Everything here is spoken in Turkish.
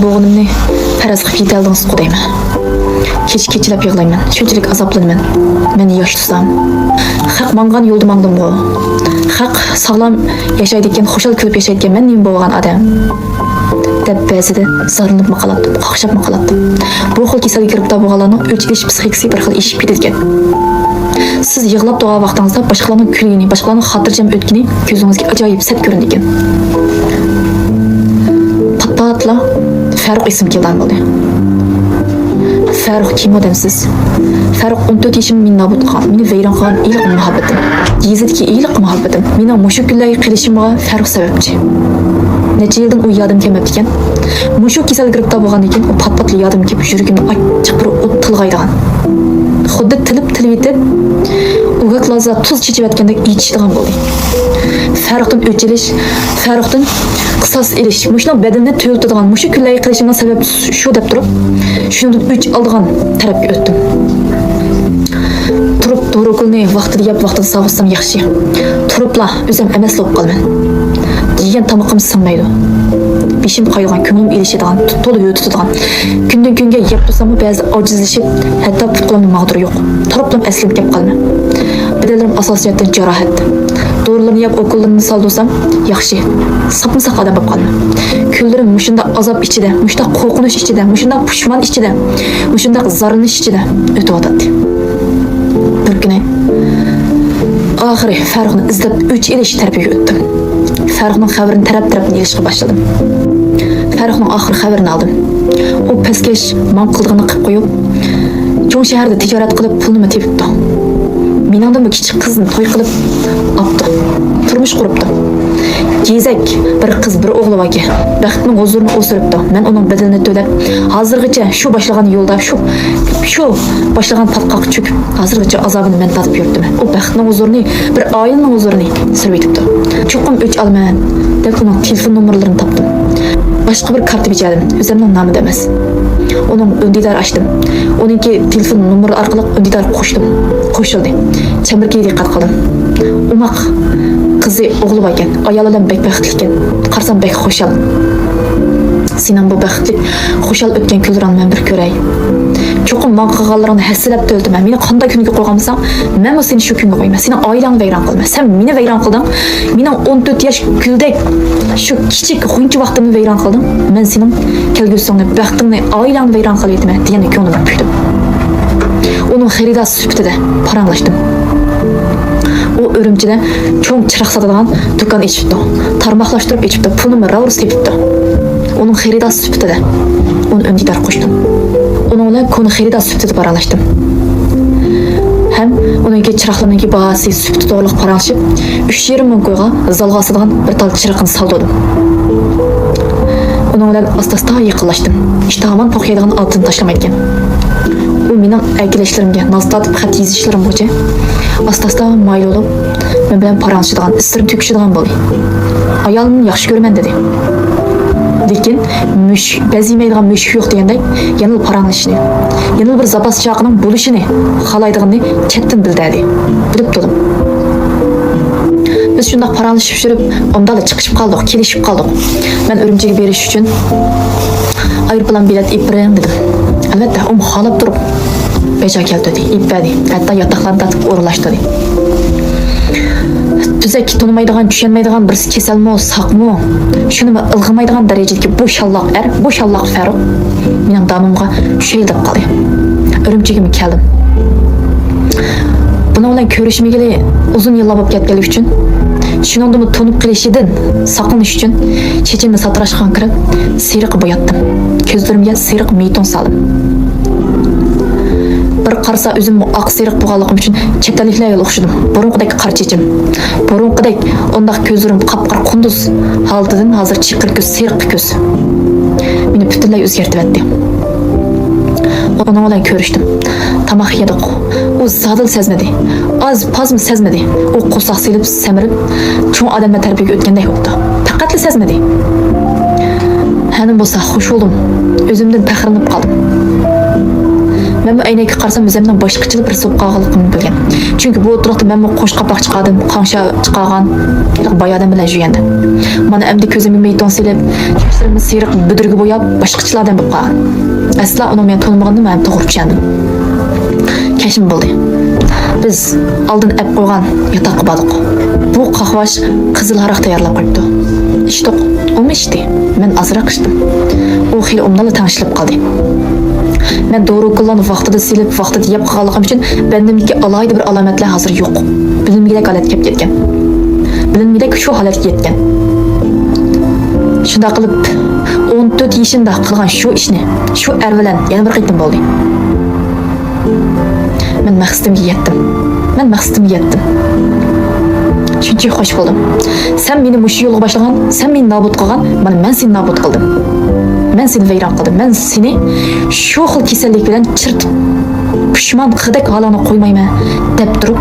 Boğunumni faraz qilib yeta oldingiz deyman. Kechalab yig'layman. Shunchalik azoblanman. Meni yosh tutsam. Haq mangan yo'lda mangdim-ku. Haq sog'lom yashaydigan, xushal kulib yashaydigan men nima bo'lgan odam. Deb ba'zida zarlanib maqalatdim, qaqshab maqalatdim. Bu xil kasalga kirib bo'lganlarning o'chilish psixikasi bir xil ishib ketgan. Siz yig'lab turgan vaqtingizda boshqalarning kulgini, boshqalarning xotirjam o'tgini ko'zingizga ajoyib sat ko'rindi ekan. Patla Farruh ism kelgan bo'ldi. Farruh kim odamsiz? Farruh 14 yaşım meni nobud qilgan, meni vayron qilgan iliq muhabbatim. Yezidagi iliq muhabbatim. Meni mushu kunlarga qilishimga Farruh sababchi. Necha yildan u yadim kelmabdi ekan. Mushu kasal kiribda bo'lgan ekan, u patpatli yadim kelib yuragimni achchiq bir o't tilg'aydigan. Xuddi tilib yetib, uyg'oqlaza tuz chechib yotgandek ichishdigan bo'ldi. Farruhdan o'chilish, Farruhdan qisos ilish, mushuna badanni to'ltadigan, mushu kunlarga qilishimning sababi shu deb turib, shundan o'ch oldigan tarafga o'tdim. Turib to'g'ri vaqtida yeb vaqtida savossam yaxshi. Turibla o'zim emas bo'lib qolman. Yegan tomoqim sinmaydi. Beshim qayilgan, ko'nglim elishadigan, to'lib o'tadigan. Kundan kunga yeb tursam ba'zi ojizlashib, hatto puqlarimning mag'duri yo'q. Turiblam aslim kelib qolman. Bedellarim asosiyatdan jarohat. Doğrularını yap okullarını saldırsam yaxşı. Sapımsaq adam bo'lib qoldim. Kunlarim mushunda azob ichida, mushunda qo'rqinish ichida, mushunda pushmon ichida, mushunda zarinish ichida o'tib o'tadi. Bir kuni oxiri Farruhni izlab o'ch elish tarafiga o'tdim. Farruhning xabarini taraf-tarafdan elishga boshladim. Farruhning oxir xabarini oldim. U pastkash man qildig'ini qilib qo'yib, cho'ng shaharda tijorat qilib pulni tepibdi. Meningdan bu kichik qizni to'y qilib olibdi. Turmush quribdi. Gezak bir qiz, bir o'g'li bor ekan. Baxtning huzurini o'siribdi. Men uning bedelini to'lab, hozirgacha shu boshlagan yo'lda, shu boshlagan patqoq cho'kib, hozirgacha azobini men tatib yuribdim. U baxtning huzurini, bir oilaning huzurini sirib yetibdi. Cho'qim o'ch olman deb uning telefon nomerlarini topdim. Başqa bir kartı biçadim. Özümün namı demez. Onun öndidar açtım. Onunki telefon numara arqalıq öndidar qo'shdim. Qo'shildi. Chamirga diqqat qildim. Umaq qizi o'g'li bor ekan. Ayolidan bek baxtli ekan. Qarsam bek xo'shal. Senin bu baxtli xo'shal o'tgan kunlarini men bir ko'ray. Cho'qim men qilganlaringni hasilab to'ldim. Meni qanday kunga qo'ygansan, men seni shu kunga qo'yma. Seni oilangni vayron qilma. Sen meni vayron qilding. Mening 14 yosh kuldek shu kichik xunchi vaqtimni vayron qildim. Men sening kelgusingni, baxtingni, oilangni vayron qilyapman degan ko'nglimni pishdim. Onun xaridor sifatida paranglashdim. O Urumchida cho'ng chiroq sotadigan do'kon ichibdi. Tarmoqlashtirib ichibdi. Pulni ravrs tepibdi. Onun xaridor sifatida uni öndidar qo'shdim. Onun bilan kuni xaridor sifatida paranglashdim. Hem onunki chiroqlarning bahasi sifatida to'liq paranglashib, 3,5 ming qo'yga zalga asadigan bir tal chiroqni saldim. Onun bilan asta-asta yaqinlashdim. İştahman to'xtaydigan altın tashlamayotgan. U mening aytilishlerimga naz tatib xat yozishlarim bo'yicha asta-asta mayl bo'lib, men bilan paranglashadigan, istirib to'kishadigan bo'ldi. Ayolimni yaxshi ko'raman dedi. Lekin bazimaydigan mushuk yo'q degandek, yana paranglashishni, yana bir zapas chaqining bo'lishini xohlaydiganini chetdan bildirdi. Bilib turdim. Biz shunday paranglashib yurib, omdala chiqishib qoldik, kelishib qoldik. Men Urumchiga berish uchun aeroplan bilet ipring dedim. Albatta, xohlab turib beja keldi, ipadi. Hatto yotoqlarni tatib o'rlashdi. Tuzak tanımaydigan, tushunmaydigan bir kasalmi, saqmi, shuni ilg'imaydigan darajadagi bo'shalloq bo'shalloq Farruh mening damimga shayilib qoldi. Urumchiga keldim. Buni bilan ko'rishmagili uzun yillar bo'lib ketganligi uchun, shuningdek to'nib qilishidan saqlanish uchun chechimni satrashgan kirib, seriq bo'yatdim. Ko'zlarimga seriq meyton soldim. Bir qarsa o'zimni oq seriq bo'lganligim uchun chetliklarga o'xshadim. Burunqidek qar chechim. Burunqidek ondaq ko'zlarim qapqar qunduz holatidan hozir chiqir ko'z, seriq ko'z. Meni butunlay o'zgartirib etdi. Onun bilan ko'rishdim. Tamoq yedik. O zadil sezmedi. Az pazmı sezmedi. O qo'saq silib, semirib, cho'ng odamga tarbiyaga o'tgandek bo'ldi. Faqatli sezmedi. Hanim bo'lsa xush bo'ldim. O'zimdan faxrlanib qoldim. Men bu aynakka qarasam o'zimning boshqacha bir so'p qolganligimni bilgan. Chunki bu o'tiraqda men bu qo'sh qapoq chiqardim, qangsha chiqargan, boyadan bilan juyanda. Mana endi ko'zimga meyton silib, sochlarimni siyriq budirga bo'yab, boshqachalardan bo'lib qolgan. Asla uni men tanımagandim, men to'g'ri tushundim. Keşim bo'ldi. Biz oldin ep qo'ygan yotoqqa bordik. Bu qahvash qizil haraq tayyorlab qo'yibdi. İçtik, o içti. Men azroq ichdim. U xil umdala tanishilib qoldi. Men doğru kullanıp vaqtida silib, vaqtida yeb qolganligim uchun bendimdagi alayda bir alomatlar hozir yo'q. Bilimgidek holat kelib ketgan. Bilimgidek shu holatga yetgan. Shunda qilib 14 yoshimda qilgan shu ishni, shu er bilan yana bir qitim bo'ldi. Men maqsadimga yetdim. Shuncha xo'sh bo'ldim. Sen meni mushu yo'lga boshlagan, sen meni nobud qilgan, mana men seni nobud qildim. Men seni vayron qildim. Men seni shu xil kasallik bilan chirtib, pushmon qidak holini qo'ymayman deb turib